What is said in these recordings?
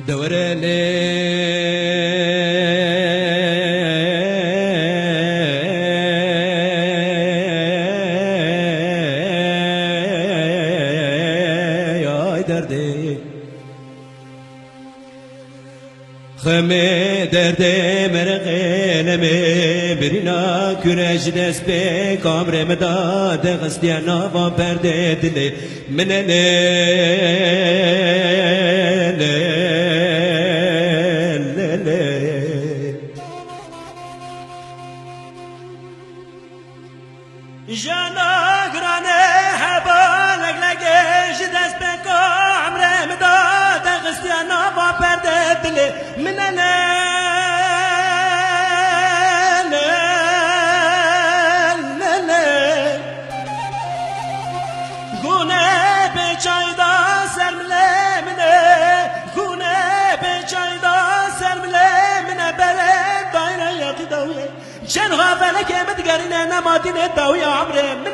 دوراني يا دردي خمي دردي مرقين برينا كرش دست بي كامر مداد غستيانا وبرد دلي من جانا گرانه حبالک لگش دست به کامره مداد غستیانا با پرده دلی من گونه به چایدا سرمله منه گونه به چایدا سرمله منه بره دایره یاتی داویه شن غافله که مدگرینه نمادینه داوی عمره من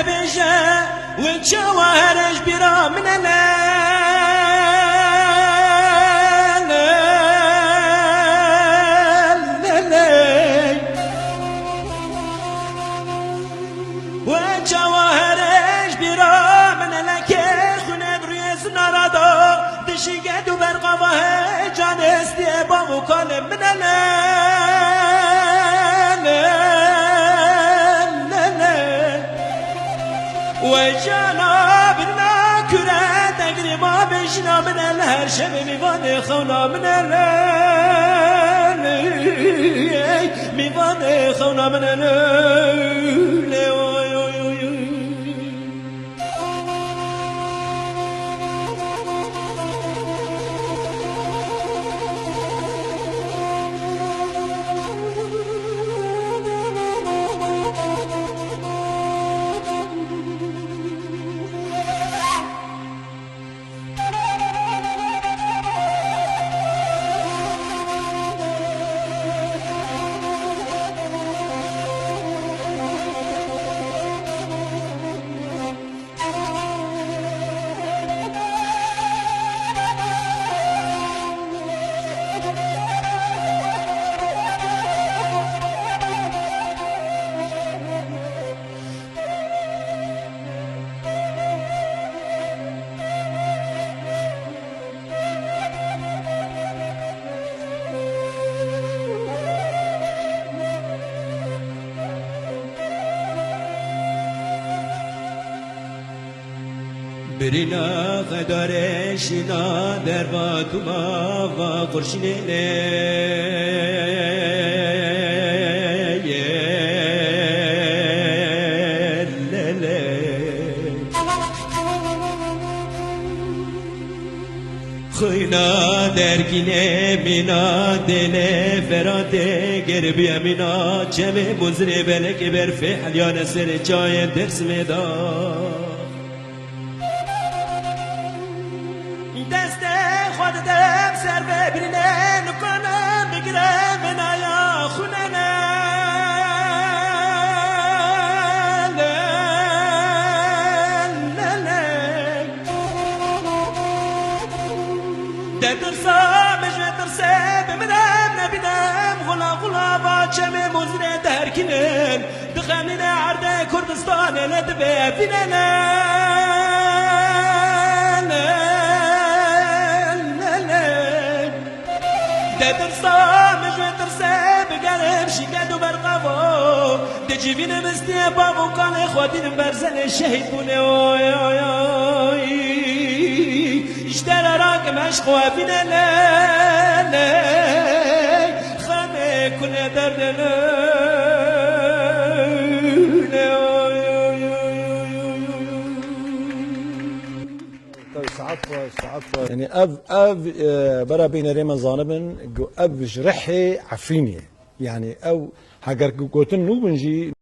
دبيجة وتشوهرج برا من وتشوهرج برا من لكي خنق رويز نرادا دشي قدو برقواه جان استيبا وكالم من وجانا بنا كرة تقري ما بيشنا من الهر شب ميوان خونا من ميوان خونا من برينا غدارشنا درباتما وقرشينه خينا درگینه مینا دل فراته گربی مینا چمه بزره بلک برفه حلیان سر جای درس میدان دست خود دم سر ببرینه نکنم بگیره منایا خونه ترسب منم نبینم غلا باچم مزره درکنن دخمین عرض کردستان ندبه درسا مجوی ترسه بگرم شکد و برقبا ده جیوین مستی بابو کان خوادین برزن شهید بونه اوی اوی اوی اشتر راک مشق و بینه نه خمه کنه درد عفوا يعني برا بين ريما زانبن اب جرحي عفريني يعني او هاجر قوتن نو بنجي